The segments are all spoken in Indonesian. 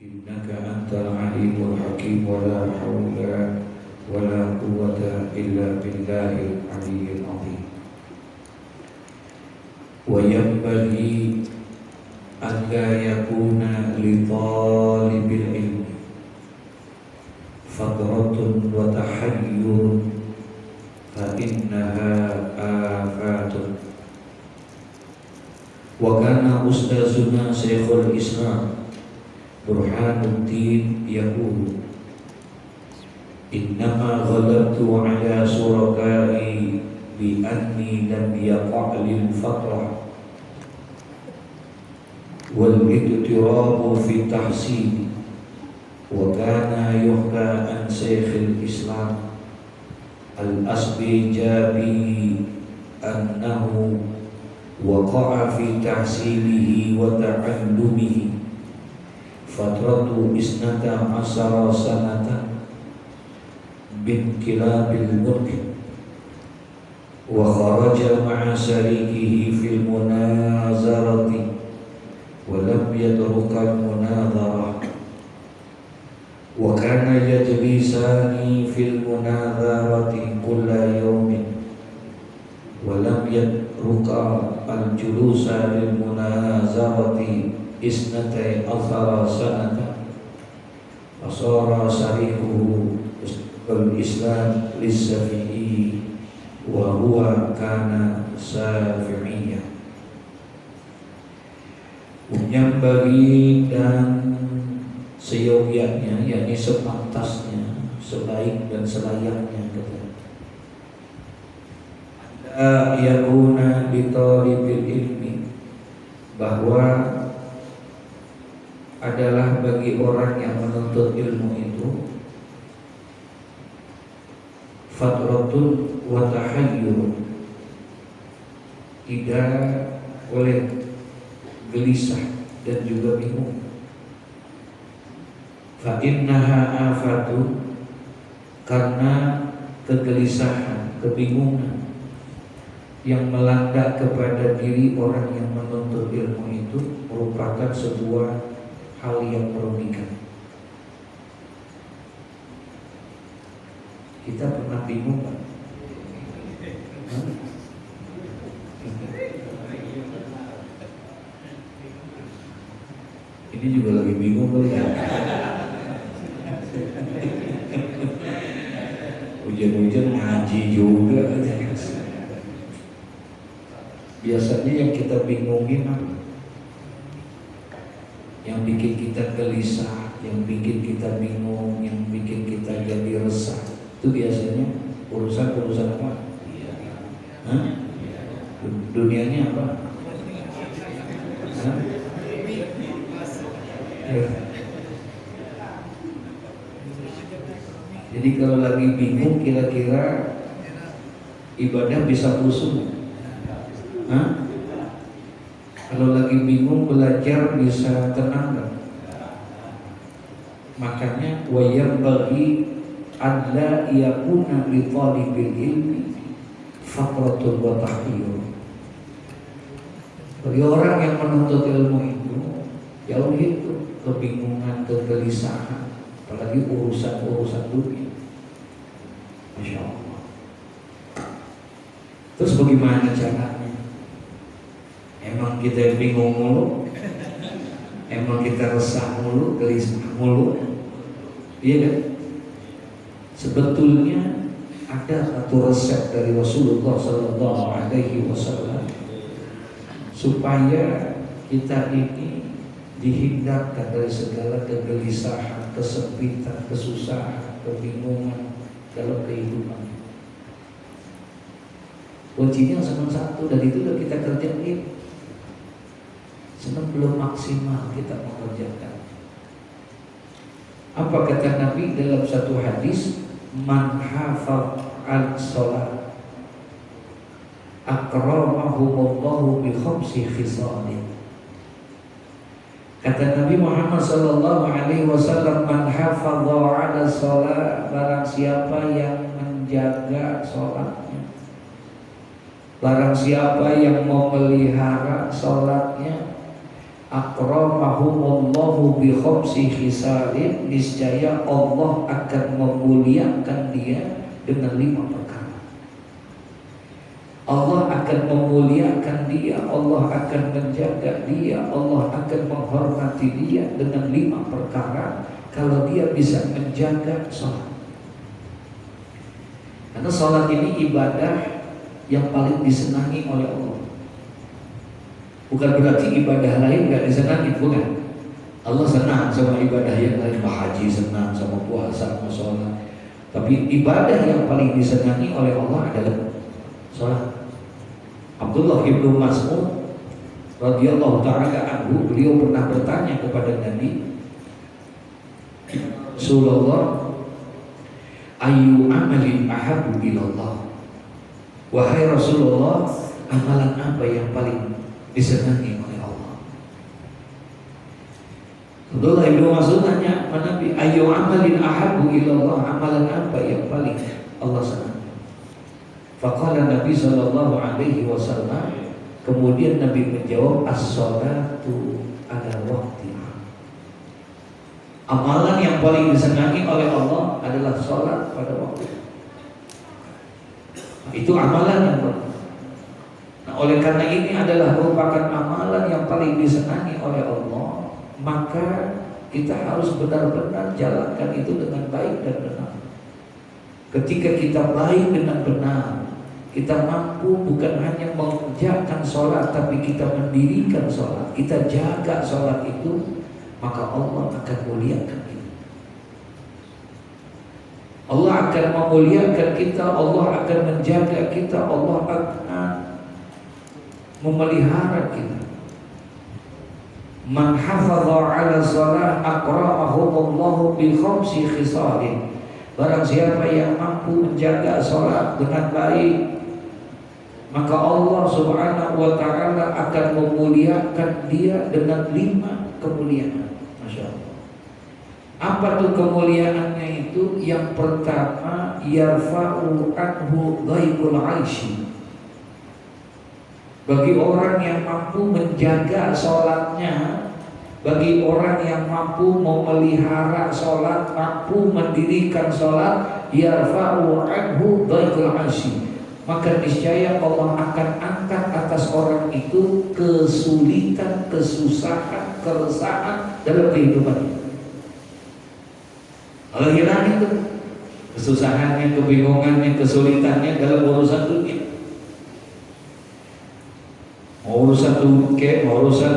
Innaka antal alimul hakim wa la hawla wa la quwwata illa billahil aliyyil azim. Wa yanbaghi an la yakuna li talibil ilmi fadratun wa tahayyurun fa innaha afatun. Wa kana ustazuna Syekhul Islam Burhanuddin yaqulu innama ghalabtu ala surakai bi anni lam yaqa' lil fatrah wal ittirabu fi tahsin. Wa kana yuhka an Syekhul Islam al-Asbijabi annahu waqa'a fi tahsilihi wa ta'allumihi fatratu isnata asara sanatan bin kilabil mulk wa kharaja ma'a syarikihi fil munazarati wa lam yatruka al-munazarah wa kana yajlisani fil munazarati kulla yawmin wa lam yatruka al-julusa lil munazarati isnatai asara sanata asara syarikuhu al-Islam lis-Syafi'i wa huwa kana Syafi'iyya. Menyambari dan seyogyanya, yakni sepantasnya, sebaik dan selayaknya anda yakuna li talibil ilmi, bahwa adalah bagi orang yang menuntut ilmu itu fatratun wa tahayyur, tidak oleh gelisah dan juga bingung. Fa innaha afatun, karena kegelisahan, kebingungan yang melanda kepada diri orang yang menuntut ilmu itu merupakan sebuah hal yang merugikan. Kita pernah bingung kan? Ini juga lagi bingung kali ya. Hujan-hujan ngaji juga. Biasanya yang kita bingungin apa? Yang bikin kita gelisah, yang bikin kita bingung, yang bikin kita jadi resah, itu biasanya urusan apa? Hah? Dunianya apa? Hah? Jadi kalau lagi bingung, kira-kira ibadah bisa khusyuk? Hah? Kalau lagi bingung belajar bisa tenang kan? Makanya wayam bagi adla yakuna li talibil ilmi faqratul wa tahayyur. Bagi orang yang menuntut ilmu itu jauh itu kebingungan, kegelisahan, apalagi urusan dunia. Masya Allah. Terus bagaimana caranya? Emang kita bingung mulu, emang kita resah mulu, gelisah mulu, iya kan? Sebetulnya ada satu resep dari Rasulullah Sallallahu Alaihi Wasallam supaya kita ini dihindarkan dari segala kegelisahan, kesempitan, kesusahan, kebingungan dalam kehidupan. Kuncinya cuma satu, dan itu udah kita kerjain. Senang belum maksimal kita mengerjakan. Apa kata Nabi dalam satu hadis? Man hafal al-salat akramahumullahu bi khamsi khisalin. Kata Nabi Muhammad sallallahu alaihi wasallam, man hafadha ala salat, barang siapa yang menjaga salatnya, barang siapa yang memelihara salatnya, akramahumullahu bi khamsi khisalin, niscaya Allah akan memuliakan dia dengan 5 perkara. Allah akan memuliakan dia, Allah akan menjaga dia, Allah akan menghormati dia dengan 5 perkara kalau dia bisa menjaga sholat. Karena sholat ini ibadah yang paling disenangi oleh Allah. Bukan berarti ibadah lain gak disenangi, bukan. Allah senang sama ibadah yang lain, haji senang, sama puasa, sama sholat. Tapi ibadah yang paling disenangi oleh Allah adalah sholat. Abdullah ibnu Mas'ud radhiyallahu ta'ala anhu, beliau pernah bertanya kepada Nabi, Rasulullah, ayu amalin ahabbu ilallah. Wahai Rasulullah, amalan apa yang paling disenangi oleh Allah? Abdullah ibnu Mas'ud tanya kepada Nabi, ayu amalin ahabbu ilallah, amalan apa yang paling Allah senang? Faqala Nabi sallallahu alaihi wasallam, kemudian Nabi menjawab, as-sholatu ala waqtiha. Amalan yang paling disenangi oleh Allah adalah sholat pada waktu. Itu amalan yang paling. Nah, oleh karena ini adalah merupakan amalan yang paling disenangi oleh Allah, maka kita harus benar-benar jalankan itu dengan baik dan benar. Ketika kita baik dengan benar, kita mampu bukan hanya mengerjakan sholat, tapi kita mendirikan sholat, kita jaga sholat itu, maka Allah akan muliakan kita. Allah akan memuliakan kita, Allah akan menjaga kita, Allah akan memelihara kita. Man hafadha ala shalah akramahumullahu bi khamsi khisalin. Barang siapa yang mampu menjaga sholat dengan baik, maka Allah subhanahu wa ta'ala akan memuliakan dia dengan 5 kemuliaan. Masya Allah. Apa tuh kemuliaannya itu? Yang pertama, yarfa'u anhu ghaibul 'aisy. Bagi orang yang mampu menjaga sholatnya, bagi orang yang mampu memelihara sholat, mampu mendirikan sholat, yarfa'u anhu ghaibul 'aisy, maka niscaya Allah akan angkat atas orang itu kesulitan, kesusahan, keresahan dalam kehidupannya. Allah hilang itu kesusahannya, kebingungannya, kesulitannya dalam urusan dunia. Mau urusan dunia, mau urusan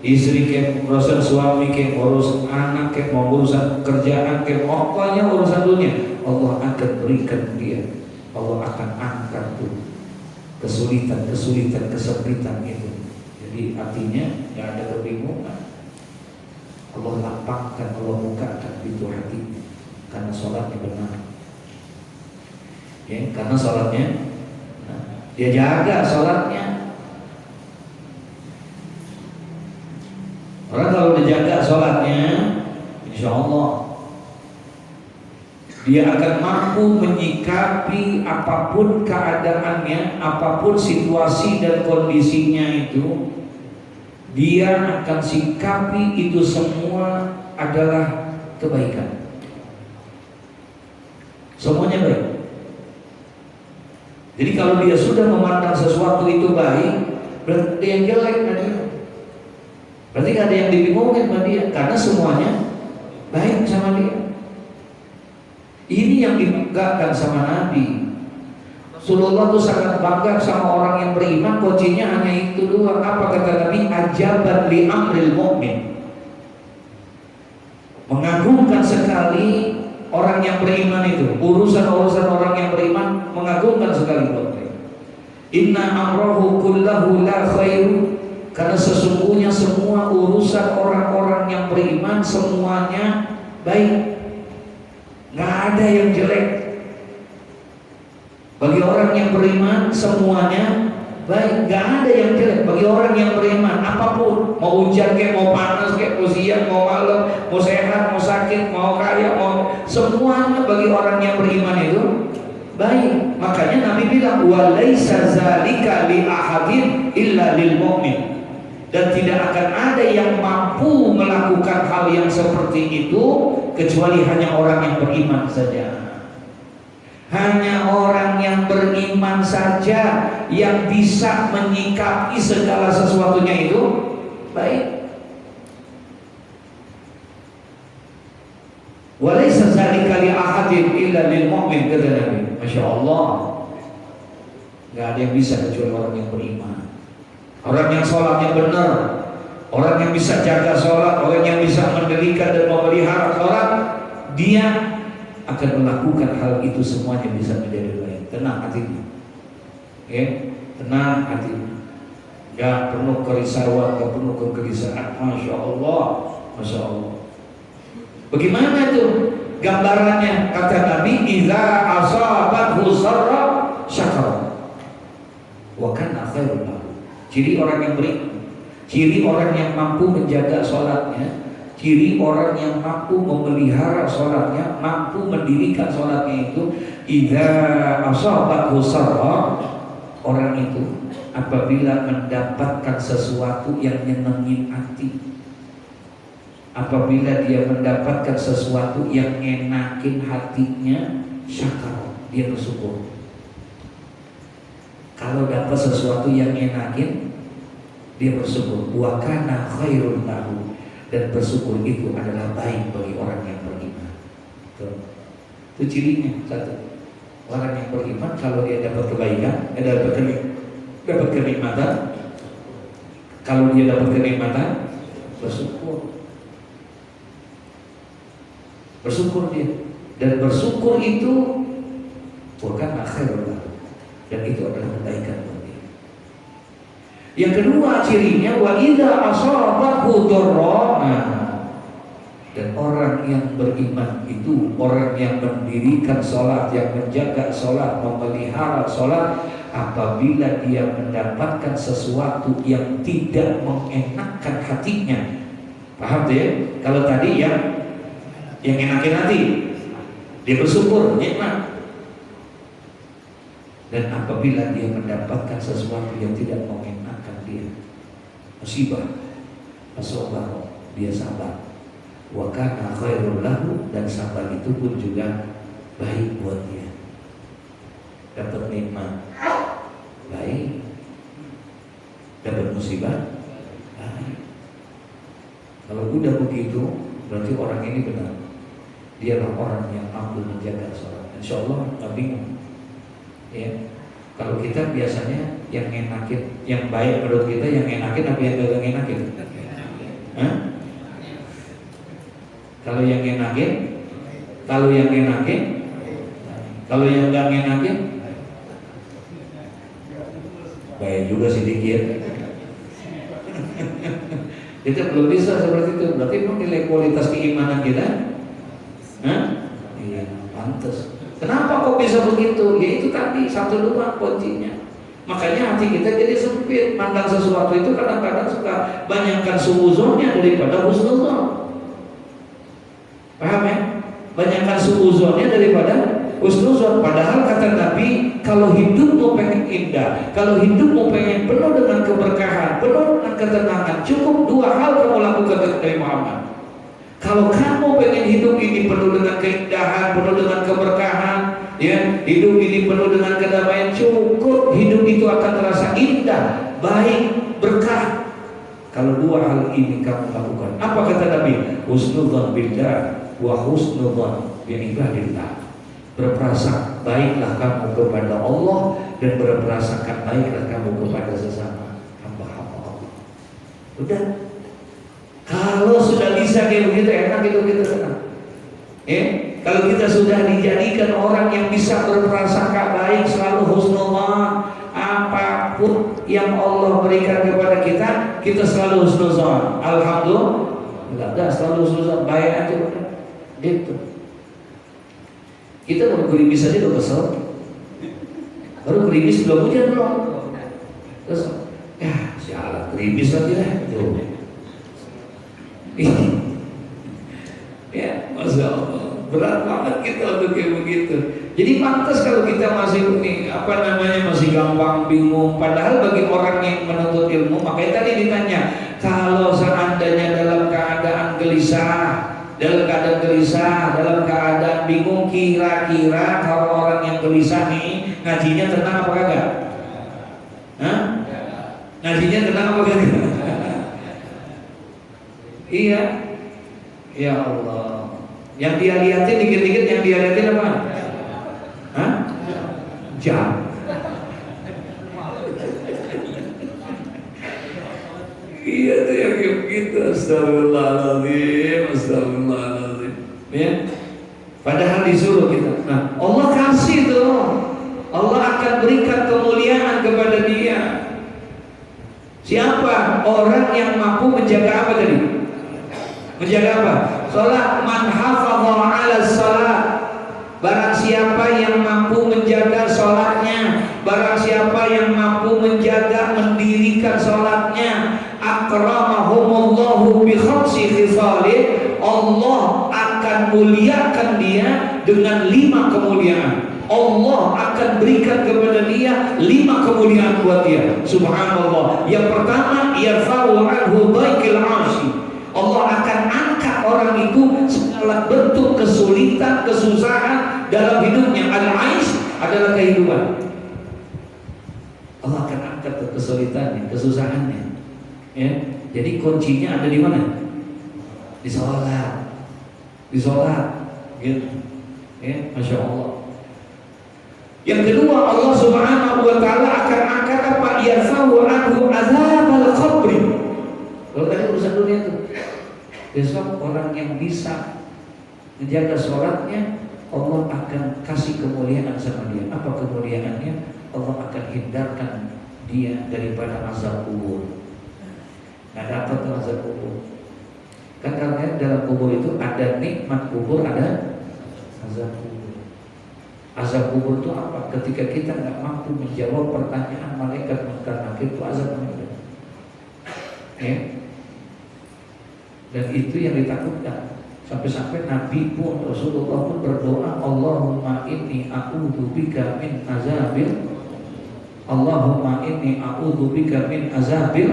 istri, mau urusan suami, mau urusan anak, mau urusan kerjaan, pokoknya urusan dunia, Allah akan berikan dia. Allah akan angkat tuh kesulitan, kesempitan itu. Jadi artinya tidak ada kebingungan. Allah lapangkan, Allah bukakan pintu hati karena sholatnya benar. Ya, karena sholatnya, dia jaga sholatnya. Orang kalau dijaga sholatnya, insya Allah dia akan mampu menyikapi apapun keadaannya, apapun situasi dan kondisinya itu, dia akan sikapi itu semua adalah kebaikan. Semuanya baik. Jadi kalau dia sudah memandang sesuatu itu baik, berarti yang jelek tadi. Berarti gak ada yang dibingungin sama dia, karena semuanya baik sama dia. Ini yang dibanggakan sama Nabi. Rasulullah tuh sangat bangga sama orang yang beriman, kuncinya hanya itu doang. Apa kata Nabi? Ajaban li amril mu'min. Mengagumkan sekali orang yang beriman itu. Urusan-urusan orang yang beriman mengagumkan sekali buat mereka. Inna amrahu kullahu la khairu. Karena sesungguhnya semua urusan orang-orang yang beriman semuanya baik. Nggak ada yang jelek. Bagi orang yang beriman semuanya baik, nggak ada yang jelek. Bagi orang yang beriman apapun, mau hujan kayak, mau panas kayak, mau siang, mau malam, mau sehat, mau sakit, mau kaya, mau, semuanya bagi orang yang beriman itu baik. Makanya Nabi bilang, walaisa zalika li ahadin illa lil mu'min. Dan tidak akan ada yang mampu melakukan hal yang seperti itu kecuali hanya orang yang beriman saja. Hanya orang yang beriman saja yang bisa menyikapi segala sesuatunya itu baik. Walaysa dzalika li ahadin illa lil mu'min, kata Nabi. Masya Allah, nggak ada yang bisa kecuali orang yang beriman. Orang yang sholatnya benar, orang yang bisa jaga sholat, orang yang bisa mendirikan dan memelihara sholat, dia akan melakukan hal itu semuanya bisa menjadi baik. Tenang hatinya, tenang hatinya, nggak penuh kerisauan, nggak penuh kegelisahan. Masya Allah, Masya Allah. Bagaimana tuh gambarannya? Kata Nabi, idza asabathu sarra syakara wa kana khairun lahu. Ciri orang yang beriman, ciri orang yang mampu menjaga sholatnya, ciri orang yang mampu memelihara sholatnya, mampu mendirikan sholatnya itu, idza asabathu sarra, orang itu apabila mendapatkan sesuatu yang nyenengin hati, apabila dia mendapatkan sesuatu yang enakin hatinya, syakar, dia bersyukur. Kalau dapat sesuatu yang enakin, dia bersyukur. Wa kana khairun lahu, dan bersyukur itu adalah baik bagi orang yang beriman. Itu cirinya satu. Orang yang beriman kalau dia dapat kebaikan, dapat kenikmatan, kalau dia dapat kenikmatan, bersyukur. Bersyukur dia, dan bersyukur itu bukan khairul lahu, dan itu adalah kebaikan bagi dia. Yang kedua cirinya, wa idza asabahu dharra, dan orang yang beriman itu orang yang mendirikan sholat, yang menjaga sholat, memelihara sholat, apabila dia mendapatkan sesuatu yang tidak mengenakan hatinya. Paham tuh ya? Kalau tadi yang enakin hati, dia bersyukur, nikmat. Dan apabila dia mendapatkan sesuatu yang tidak mengenakan dia, musibah, asobar, dia sabar. Wa kana khairul lahu, dan sabar itu pun juga baik buat dia. Dapat nikmat, baik. Dapat musibah, baik. Kalau udah begitu, berarti orang ini benar. Dialah orang yang mampu menjaga sholat. Insya Allah nggak bingung. Ya, kalau kita biasanya yang enakin, yang baik menurut kita yang enakin apa yang gak enakin? Hah? Kalau yang enakin, kalau yang enakin, kalau yang gak enakin, baik juga sedikit. Kita belum bisa seperti itu. Berarti memang nilai kualitas keimanan kita, iya, pantas. Kenapa kok bisa begitu? Ya itu tadi satu dua kuncinya. Makanya hati kita jadi sempit. Mandang sesuatu itu kadang-kadang suka banyakkan suuzonnya daripada husnuzon. Paham ya? Banyakkan suuzonnya daripada husnuzon. Padahal kata Nabi, kalau hidupmu pengen indah, kalau hidupmu pengen penuh dengan keberkahan, penuh dengan ketenangan, cukup dua hal kamu lakukan dari Muhammad. Kalau kamu pengen hidup ini penuh dengan keindahan, penuh dengan keberkahan, ya, hidup ini penuh dengan kedamaian, cukup hidup itu akan terasa indah, baik, berkah. Kalau dua hal ini kamu lakukan, apa kata Nabi? Husnudzon billah wa husnudzon bi ibadillah. Berprasangka baiklah kamu kepada Allah, dan berprasangka baiklah kamu kepada sesama hamba-hamba Allah. Udah. Kalau sudah bisa kayak begitu, enak itu kita senang. Kalau kita sudah dijadikan orang yang bisa berprasangka baik, selalu husnuzon, apapun yang Allah berikan kepada kita, kita selalu husnuzon. Alhamdulillah, selalu husnuzon, baik aja udah. Gitu. Kita baru gerimis aja udah kesel. Baru gerimis belum hujan belum. Terus, ya sialan gerimis lagi lah. Tuh. Ya, Masya Allah, berat banget kita untuk kayak begitu. Jadi pantas kalau kita masih masih gampang bingung. Padahal bagi orang yang menuntut ilmu, bingung. Makanya tadi ditanya, kalau seandainya dalam keadaan gelisah, dalam keadaan bingung, kira-kira kalau orang yang gelisah nih ngajinya tenang apa kagak? Hah? Ngajinya tenang apa kagak? Iya. Ya Allah. Yang dia liatin dikit-dikit, yang dia liatin apa? Hah? Jam. Iya tuh yang gitu. Astagfirullahaladzim. Ya. Padahal disuruh kita. Nah, Allah kasih tuh. Allah akan berikan kemuliaan kepada dia. Siapa? Orang yang mampu menjaga apa tadi? Menjaga apa? Salat. Man hafadha 'ala salat. Barang siapa yang mampu menjaga salatnya, barang siapa yang mampu menjaga mendirikan salatnya, akramahumullahu bi khamsi khisalin, Allah akan muliakan dia dengan 5 kemuliaan. Allah akan berikan kepada dia 5 kemuliaan buat dia. Subhanallah. Yang pertama, yarfa'u anhu dhaikil 'arsy. Allah akan angkat orang itu segala bentuk kesulitan, kesusahan dalam hidupnya. Al-'aish adalah kehidupan. Allah akan angkat kesulitannya, kesusahannya. Ya. Jadi kuncinya ada di mana? Di sholat. Di sholat. Gitu. Ya, Masya Allah. Yang kedua, Allah Subhanahu wa ta'ala akan angkat apa? Yarfa'u anhu azabal qabri. Kalau tadi urusan dunia itu, besok orang yang bisa menjaga sholatnya, Allah akan kasih kemuliaan sama dia. Apa kemuliaannya? Allah akan hindarkan dia daripada azab kubur. Nggak dapat azab kubur. Kan karena dalam kubur itu ada nikmat kubur, ada azab kubur. Azab kubur itu apa? Ketika kita nggak mampu menjawab pertanyaan malaikat munkar nakir, itu azab kubur. Ya. Dan itu yang ditakutkan. Sampai-sampai Nabi pun, Rasulullah pun berdoa, Allahumma inni a'udzubika min azabil, Allahumma inni a'udzubika min azabil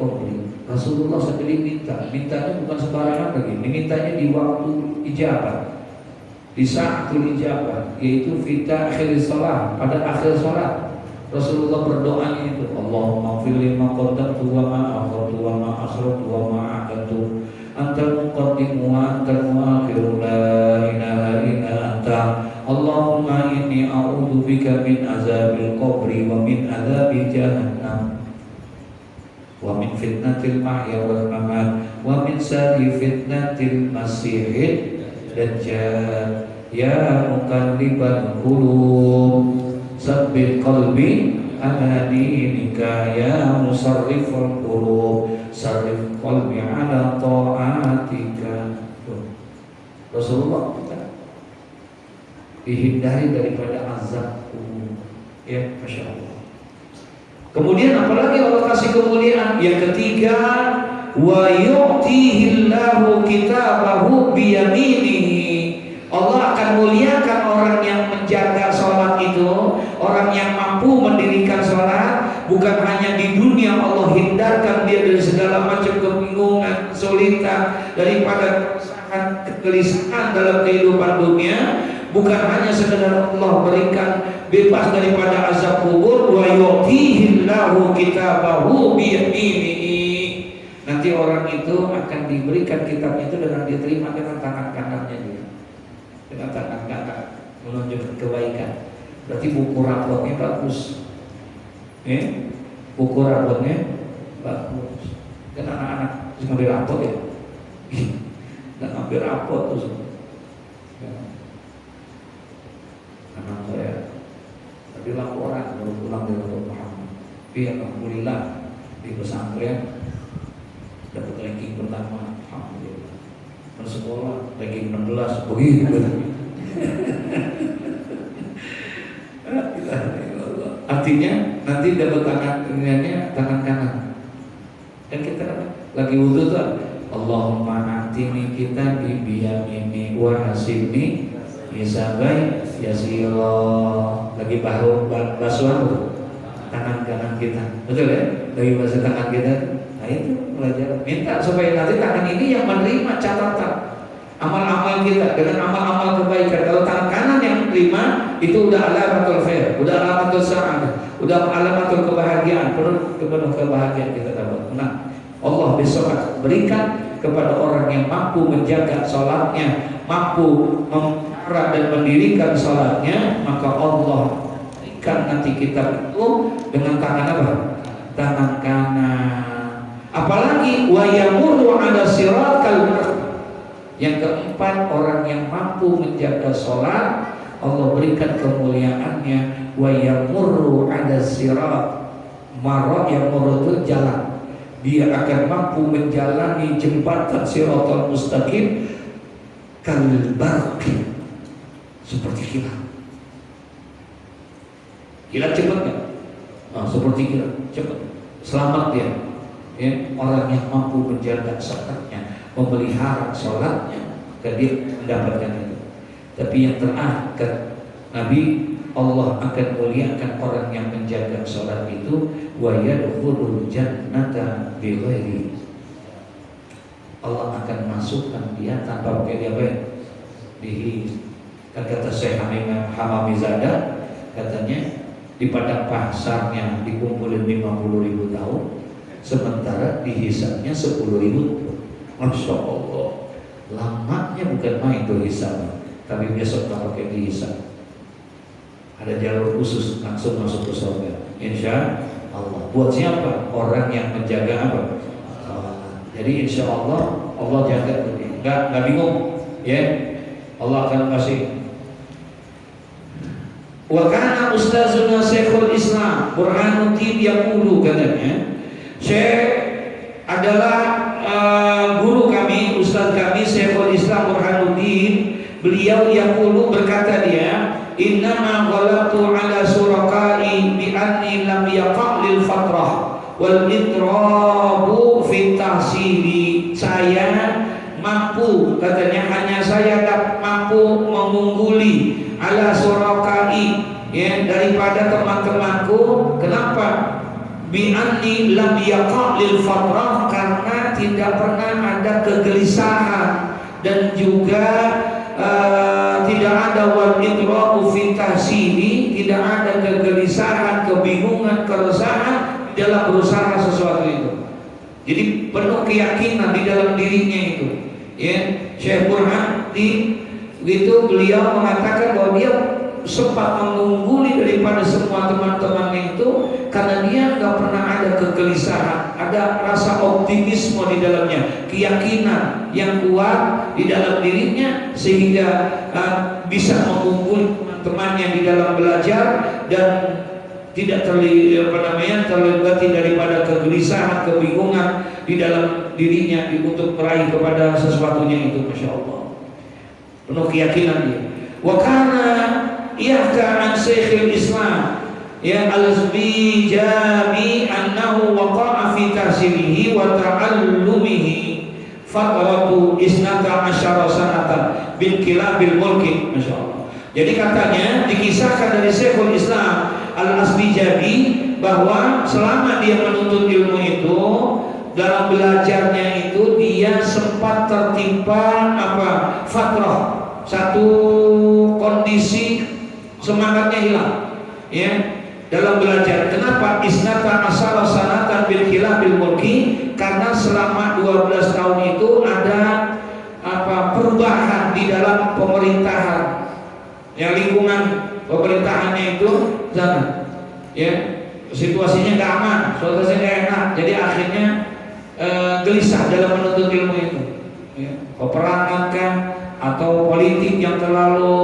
qabri. Rasulullah sendiri mintanya bukan sembarangan lagi, mintanya di waktu ijabah, di sa'atul ijabah, yaitu fita akhir salat, pada akhir salat. Rasulullah berdoa itu, Allahumma fil lima qaddamtu wa ma akhartu wa ma asrartu wa ma a'lantu, antal muqaddim wa antal muakhir, la ilaha illa anta, Allahumma inni a'udzubika min azabil qabri wa min azabil jahannam wa min fitnatil mahya wal mamat wa min syarri fitnatil masiihid dajjal. Ya muqallibal qulub sabbit qalbi ala dinika, ya musarrifal qulub sarrif qalbi ala ta'atika. Rasulullah kita dihindari daripada azab kubur. Ya, Masya Allah. Kemudian apalagi Allah kasih kemuliaan? Yang ketiga, wa yu'tihillahu kitabahu biyaminihi. Allah akan muliakan orang yang menjaga sholat itu, orang yang mampu mendirikan sholat. Bukan hanya di dunia Allah hindarkan dia dari segala macam kebingungan, kesulitan, daripada keresahan, kegelisahan dalam kehidupan dunia. Bukan hanya sekedar Allah berikan bebas daripada azab kubur, wa yu'tihillahu kitabahu biyaminihi. Nanti orang itu akan diberikan kitabnya itu dengan diterima dengan tangan kanannya dia. Dengan tangan kanan menunjukkan kebaikan. Berarti buku rapotnya bagus. Buku rapotnya bagus. Kan anak-anak harus ngambil rapot ya. Dan ngambil rapot terus. Anak saya tadi laporan baru pulang dari Muhammad. Alhamdulillah di pesantren dapat ranking pertama. Alhamdulillah. Sekolah ranking 16 begitu. Artinya nanti dapat tangan kanan. Dan kita lagi wudhu tuh, Allahumma atini kita biyamini wa hasibni hisabai yasira. Lagi basuhan tuh tangan kanan kita, betul ya? dari bahasa tangan kita. Nah itu belajar, minta supaya nanti tangan ini yang menerima catatan amal-amal kita dengan amal-amal kebaikan. Kalau tangan kanan yang menerima, itu udah alamatul khair, udah alamatul sa'adah, udah alamatul kebahagiaan, penuh kebahagiaan kita dapat. Nah, Allah besok akan berikan kepada orang yang mampu menjaga sholatnya, mampu memelihara dan mendirikan sholatnya, maka Allah berikan nanti kita itu dengan tangan apa? Tangan kanan. Apalagi wa yamurru ala siratal mustaqim. Yang keempat, orang yang mampu menjaga sholat, Allah berikan kemuliaannya. Wa yamurru ala sirat. Marra yamurru itu jalan. Dia akan mampu menjalani jembatan siratal mustaqim kal barqi, seperti kilat. Kilat cepat nggak? Nah, seperti kilat cepat. Selamat dia. Ya, orang yang mampu menjaga sholatnya, memelihara sholatnya, maka dia mendapatkan itu. Tapi yang terakhir, Nabi, Allah akan muliakan orang yang menjaga sholat itu, wa yadkhulul jannata bighairi. Allah akan masukkan dia tanpa pakai dia kata Syekh Hamamizada, katanya di padang pasarnya dikumpulin 50.000 tahun, sementara dihisabnya 10.000. Masya Allah, lamanya bukan main tuh hisab, tapi besok tak pakai dihisab. Ada jalur khusus langsung masuk ke surga, insya Allah. Buat siapa? Orang yang menjaga apa? Jadi insya Allah, Allah jaga tuh. Nggak bingung, ya. Allah akan kasih. Wa kana ustazuna Syekhul Islam Burhanuddin yaqulu, katanya Syekh adalah guru kami, ustaz kami Syekhul Islam Burhanuddin. Beliau yaqulu, berkata dia, innama ghalatu ala suraqai bi anni lam yaqa' lil fatrah wal itrabu fi tahsili. Saya mampu, katanya, hanya saya mampu mengungguli ala suraqai, ya, daripada teman-temanku. Kenapa? Bi anni lam yaqa' lil fatrah, karena tidak pernah ada kegelisahan dan juga tidak ada wal idra'u fi tahsili, tidak ada kegelisahan, kebingungan, keresahan dalam berusaha sesuatu itu. Jadi penuh keyakinan di dalam dirinya itu. Ya, Syekh Burhan itu beliau mengatakan bahwa dia sempat mengungguli daripada semua teman-temannya itu karena dia nggak pernah ada kegelisahan, ada rasa optimisme di dalamnya, keyakinan yang kuat di dalam dirinya, sehingga bisa mengungguli teman-temannya di dalam belajar dan tidak terlebati daripada kegelisahan, kebingungan di dalam dirinya untuk meraih kepada sesuatunya itu. Masya Allah, penuh keyakinan dia. Wa kana yahka an Syekhul Islam, ya, al-Bijami annahu waqa'a fi tahsilihi wa ta'allumihi fatratu isnata asyara sanatan bil kilabil mulki. Masya Allah. Jadi katanya dikisahkan dari Syekhul Islam Al-Asbijani bahwa selama dia menuntut ilmu itu, dalam belajarnya itu dia sempat tertimpa fatrah, satu kondisi semangatnya hilang, ya, dalam belajar. Kenapa? Isnata asyara sanatan bil kilabil mulki, karena selama 12 tahun itu ada perubahan di dalam pemerintahan. Yang lingkungan pemerintahannya itu sana, ya, situasinya nggak aman, situasinya nggak enak. Jadi akhirnya gelisah dalam menuntut ilmu itu, ya. Peperangan kan, atau politik yang terlalu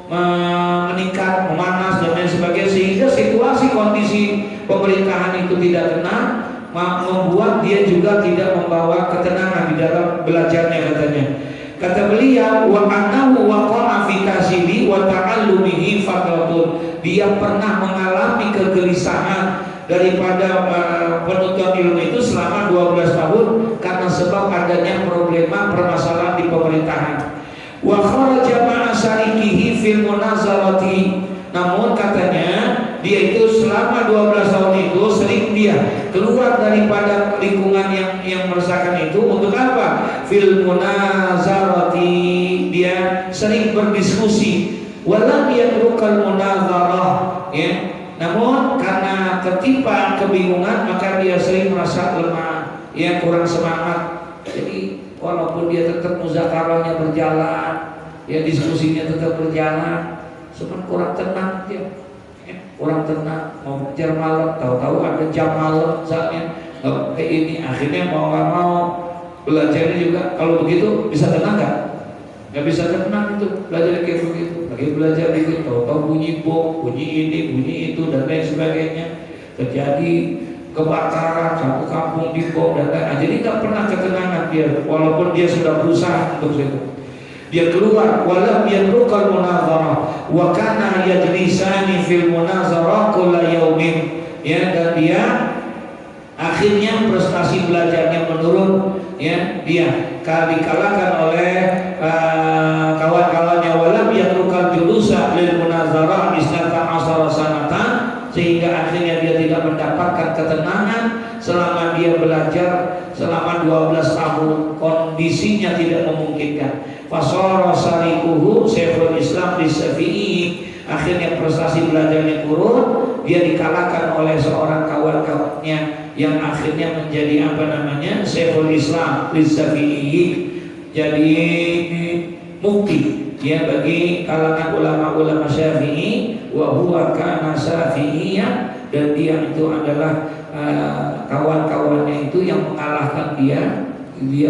meningkat, memanas dan lain sebagainya, sehingga situasi kondisi pemerintahan itu tidak tenang, membuat dia juga tidak membawa ketenangan di dalam belajarnya, katanya. Kata beliau, wa annahu waqa'a fi tahsili wa ta'allumihi fatratun. Dia pernah mengalami kegelisahan daripada penuntut ilmu itu selama 12 tahun karena sebab adanya problema permasalahan di pemerintahan. Wa kharaja ma'a syarikihi fil munazarati. Namun katanya dia itu selama 12 tahun itu sering dia keluar daripada lingkungan yang meresahkan itu untuk apa? Fil munazarati, dia sering berdiskusi. Walam yatrukal munazarah, ya. Namun karena ketimpa kebingungan maka dia sering merasa lemah, ya, kurang semangat. Jadi walaupun dia tetap muzakarahnya berjalan, ya, diskusinya tetap berjalan, cuman kurang tenang dia, ya, kurang tenang. Mau kejar malam, tahu-tahu ada jam malam misalnya, kayak ini, akhirnya mau nggak mau belajarnya juga. Kalau begitu bisa tenang nggak? Nggak bisa tenang itu belajar kayak begitu. Lagi belajar itu tahu-tahu bunyi bom, bunyi ini, bunyi itu dan lain sebagainya. Terjadi kebakaran, satu kampung dibom dan lain. Jadi nggak pernah ketenangan dia, walaupun dia sudah berusaha untuk itu. Dia keluar, walam yatrukal munazarah wa kana yajlisani fil munazarah kulla yaumin, ya, dan dia akhirnya prestasi belajarnya menurun, ya, dia dikalahkan oleh kawan-kawannya. Walam yatrukal julusa lil munazarah isnata asara sanatan, sehingga akhirnya dia tidak mendapatkan ketenangan selama dia belajar selama 12 tahun. Kondisinya tidak memungkinkan. Fasara sarikuhu Syekhul Islam Syafi'i, akhirnya prestasi belajarnya turun. Dia dikalahkan oleh seorang kawan-kawannya yang akhirnya menjadi apa namanya, Syekhul Islam Syafi'i, jadi mufti, ya, bagi kalangan ulama-ulama Syafi'i. Wa huwa kana Syafi'iyyan, dan dia itu adalah kawan-kawannya itu yang mengalahkan dia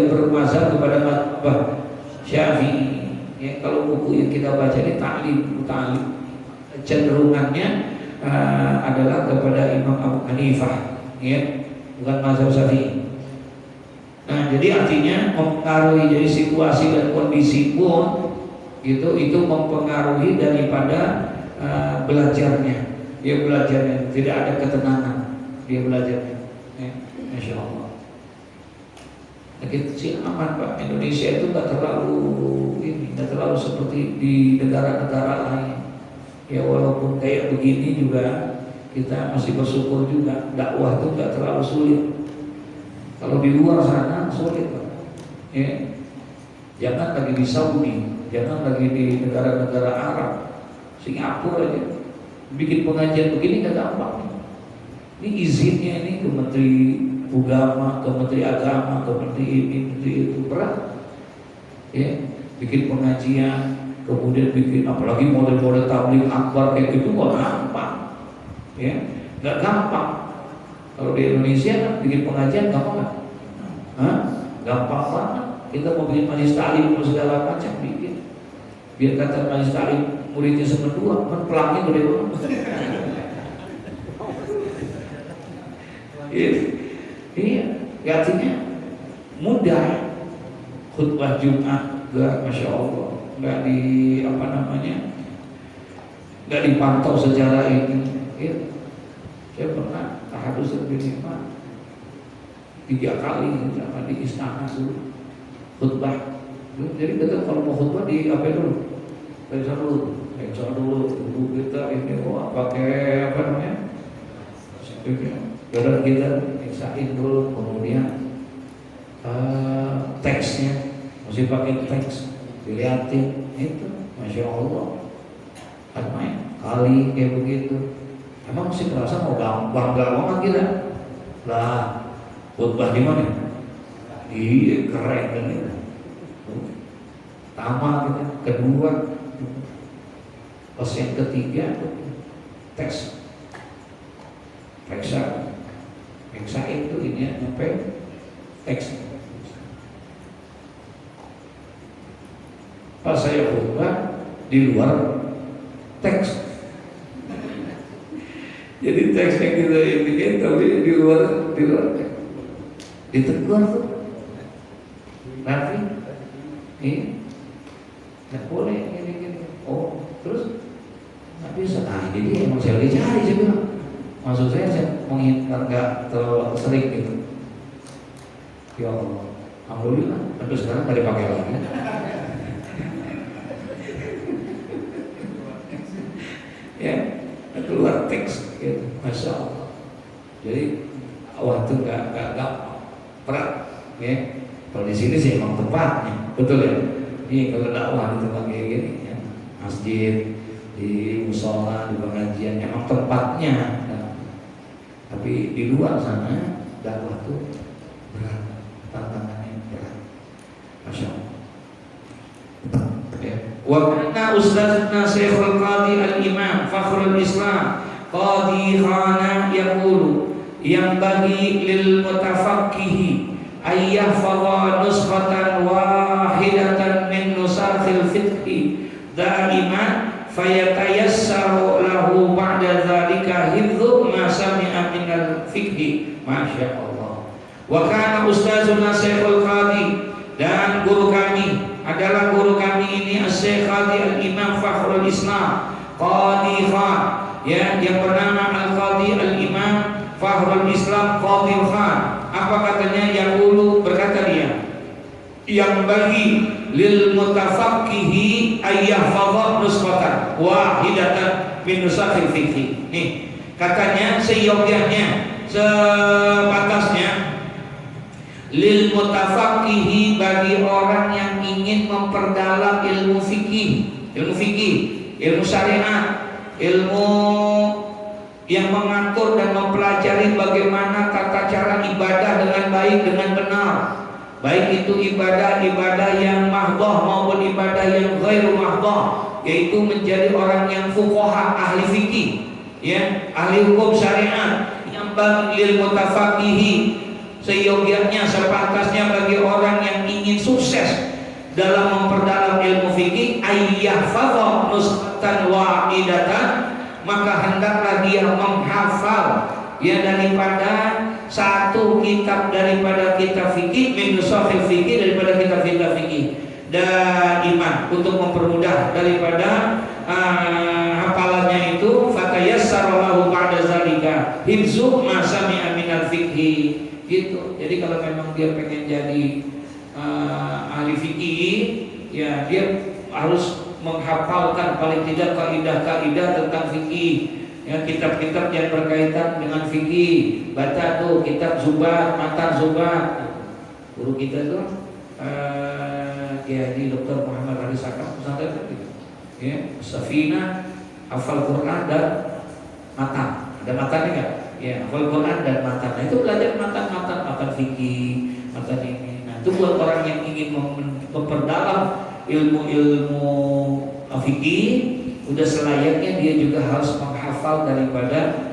bermazhab kepada mazhab Syafi'i. Ya, kalau buku yang kita baca ini ta'lim cenderungannya adalah kepada Imam Abu Hanifah, ya, bukan mazhab Syafi'i. Nah, jadi artinya mempengaruhi, jadi situasi dan kondisi pun itu mempengaruhi daripada belajarnya. Dia belajarnya tidak ada ketenangan, dia belajarnya, ya, Masya Allah. Kecil aman Pak. Indonesia itu nggak terlalu seperti di negara-negara lain. Ya, walaupun kayak begini juga kita masih bersyukur juga. Dakwah itu nggak terlalu sulit. Kalau di luar sana sulit Pak. Ya, jangan lagi di Saudi, jangan lagi di negara-negara Arab, Singapura aja bikin pengajian begini nggak gampang. Ini izinnya ini ke Menteri Agama, ke Menteri Agama, ke Menteri ini, Menteri itu, berat. Ya, bikin pengajian, kemudian bikin apalagi model-model tabligh akbar kayak gitu nggak gampang. Ya, nggak gampang. Kalau di Indonesia kan bikin pengajian gampang nggak? Gampang banget. Kita mau bikin majelis taklim segala macam bikin. Biar kata majelis taklim muridnya semua, kan pelangnya gede banget. Iya, artinya mudah. Khutbah Jumat, Masya Allah, nggak di apa namanya, nggak dipantau secara ini. Ya, saya pernah tahadus lebih nikmat 3 kali sama di istana dulu khutbah. Jadi kita kalau mau khutbah di apa dulu? Periksa dulu, dulu kita ini pakai apa namanya? Badan kita periksain dulu, kemudian teksnya mesti pakai teks, dilihatin itu, Masya Allah, main kali kayak begitu. Emang mesti merasa mau gampang banget kita lah. Khutbah di mana? Iya, keren kan itu. Pertama kita, kedua, pas yang ketiga teks, periksa itu ini sampai teks. Pas saya khutbah di luar teks, jadi teksnya kita bikin tapi di luar teks, ditegur tuh nanti ini nggak boleh gini. Oh, terus nggak bisa. Nah, jadi emang saya lagi cari, saya bilang, maksud saya menghindar nggak terlalu sering gitu. Ya Allah, alhamdulillah sampai sekarang nggak dipakai lagi. Ya, keluar teks gitu. Masya Allah. Jadi dakwah itu gak berat, ya. Kalau di sini sih emang tempatnya, betul ya. Ini kalau dakwah di tempat kayak gini, ya. Masjid, di musola, di pengajian, emang tempatnya. Nah, tapi di luar sana dakwah itu berat, tantangannya berat. Masya Allah. Wa kana ustadzna Syekhul Qadi al-Imam Fakhrul Islam Qadi Khana yaqulu yang bagi lil mutafaqqihi ayyahfadha nuskhatan wahidatan min nusakhil fiqhi daiman fayatayassaru lahu ba'da dzalika hifdzu ma sami'a minal fiqhi. Masya Allah. Wa kana ustadzuna Syekhul Qadi, dan guru kami adalah guru kami ini Syekh Qadi al-Imam Fakhrul Islam Qadi Khan, ya, yang bernama Al-Qadi al-Imam Fakhrul Islam Qadi Khan. Apa katanya? Yang dulu berkata dia, yang bagi lil mutafaqqihi ayyahfadha nuskhatan wahidatan min nusakhil fiqhi. Nih, katanya seyogyanya, sepantasnya lil mutafaqqihi bagi orang yang ingin memperdalam ilmu fikih, ilmu syariat, ilmu yang mengatur dan mempelajari bagaimana tata cara ibadah dengan baik, dengan benar, baik itu ibadah yang mahdhah maupun ibadah yang ghairu mahdhah, yaitu menjadi orang yang fuqaha, ahli fikih, ya, ahli hukum syariat. Yang bagi lil mutafaqqihi, seyogyanya, sepantasnya bagi orang yang ingin sukses dalam memperdalam ilmu fikih, ayyahfadha nuskhatan wahidatan, maka hendaklah dia menghafal, ya, daripada satu kitab daripada kitab fikih, min nusakhil fikih, daripada kitab fikih daiman, untuk mempermudah daripada hafalannya itu, fatayassara lahu ba'da zalika hifzu ma sami'a minal fikhi. Gitu. Jadi kalau memang dia pengen jadi ahli fikih, ya, dia harus menghafalkan paling tidak kaidah-kaidah tentang fikih, ya, kitab-kitab yang berkaitan dengan fikih. Baca tuh kitab Zubat, matan Zubat. Guru kita tuh Kiai Dr. Muhammad Ali Sakam pesantren gitu. Ya, Safina, hafal Quran dan matan. Ada matannya enggak? Ya, hafal Quran dan matan. Nah, itu belajar matan fikih, matan ini. Nah, itu buat orang yang ingin memperdalam ilmu fikih, udah selayaknya dia juga harus menghafal daripada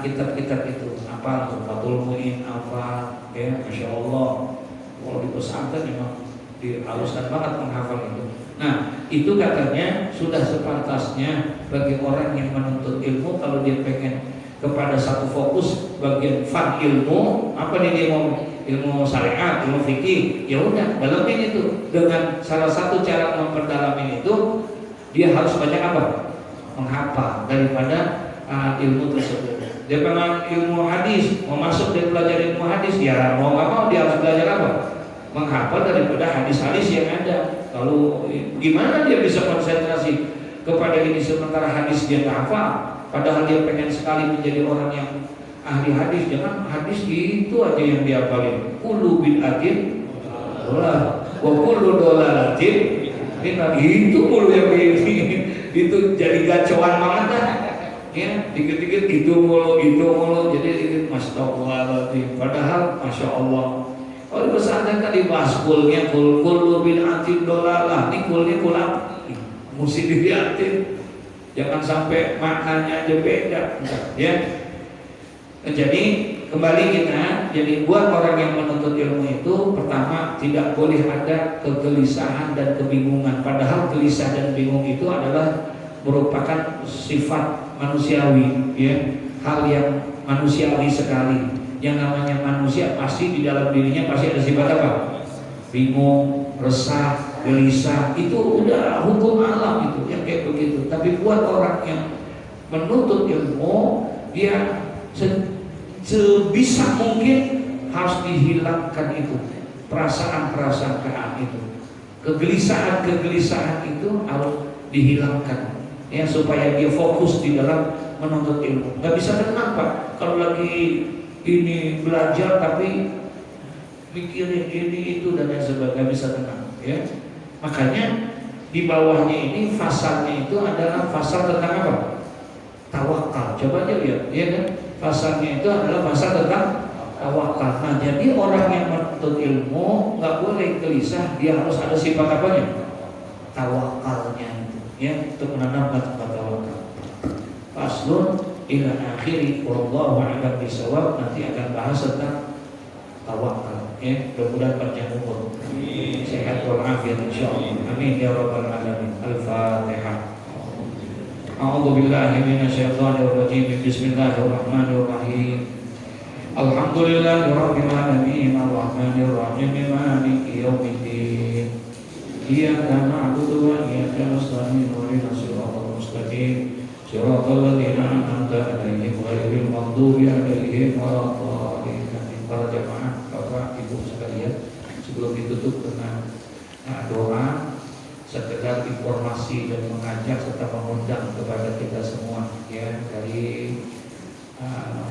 kitab-kitab itu. Apa? Fathul Muin, apa? Ya, Masya Allah. Kalau di pesantren memang dihaluskan banget menghafal itu. Nah, itu katanya sudah sepantasnya bagi orang yang menuntut ilmu, kalau dia pengen kepada satu fokus bagian fan ilmu, apa nih dia mau ilmu syariat, ilmu fikih, ya udah dalamin itu. Dengan salah satu cara memperdalamin itu, dia harus banyak apa? Menghafal daripada ilmu tersebut. Dia pengen ilmu hadis, mau masuk dia belajar ilmu hadis, ya mau nggak mau dia harus belajar apa? Menghafal daripada hadis-hadis yang ada. Kalau gimana dia bisa konsentrasi kepada ini sementara hadis dia nggak hafal? Padahal dia pengen sekali menjadi orang yang ahli hadis. Jangan hadis itu aja yang dia hafalin. Kullu bid'atin dhalalah wa kullu dhalalatin finnar. Itu mulu yang itu jadi gacoan banget dah. Ya, dikit-dikit itu mulu, jadi dikit astagfirullahaladzim. Padahal Masya Allah, kalau di pesantren kan dibahas kulnya, kullu bid'atin dhalalah. Ini kulnya kul apa? Mesti dilihatin. Jangan sampai maknanya aja beda, ya. Jadi kembali kita, jadi buat orang yang menuntut ilmu itu, pertama tidak boleh ada kegelisahan dan kebingungan. Padahal gelisah dan bingung itu adalah merupakan sifat manusiawi, ya, hal yang manusiawi sekali. Yang namanya manusia pasti di dalam dirinya pasti ada sifat apa? Bingung, resah, gelisah, itu udah hukum alam itu yang kayak begitu. Tapi buat orang yang menuntut ilmu, dia sebisa mungkin harus dihilangkan itu perasaan-perasaan itu, kegelisahan itu harus dihilangkan, ya, supaya dia fokus di dalam menuntut ilmu. Gak bisa tenang Pak kalau lagi ini belajar tapi mikirin ini itu dan lain sebagainya, bisa tenang ya. Makanya di bawahnya ini fasalnya itu adalah fasal tentang apa? Tawakal. Coba aja lihat, ya kan? Fasalnya itu adalah fasal tentang tawakal. Nah, jadi orang yang menuntut ilmu nggak boleh gelisah, dia harus ada sifat apanya? Tawakalnya itu, ya, untuk menanamkan sifat tawakal. Faslun ila akhiri wallahu a'lam bisawab, nanti akan bahas tentang tawakal. Ya, mudah-mudahan panjang umur, sehat walafiat insyaallah. Amin ya rabbal alamin. Al-Fatihah. A'udzu billahi minasyaitonir rajim. Bismillahirrahmanirrahim. Alhamdulillahirabbil alamin arrahmanir rahim maliki yaumiddin. Iyyaka na'budu wa iyyaka nasta'in ihdinas siratal mustaqim. Siratal ladzina an'amta 'alaihim ghairil maghdubi 'alaihim waladdallin. Para jamaah, Bapak, Ibu sekalian, sebelum ditutup dengan doa, sekedar informasi dan mengajak serta mengundang kepada kita semua ya, dari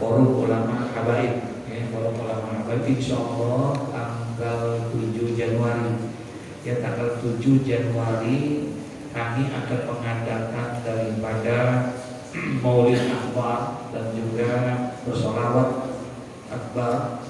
Forum Ulama Habaib ya, Forum Ulama Habaib insyaallah tanggal 7 Januari ya, tanggal 7 Januari kami akan mengadakan daripada Maulid Akbar dan juga bersolawat akbar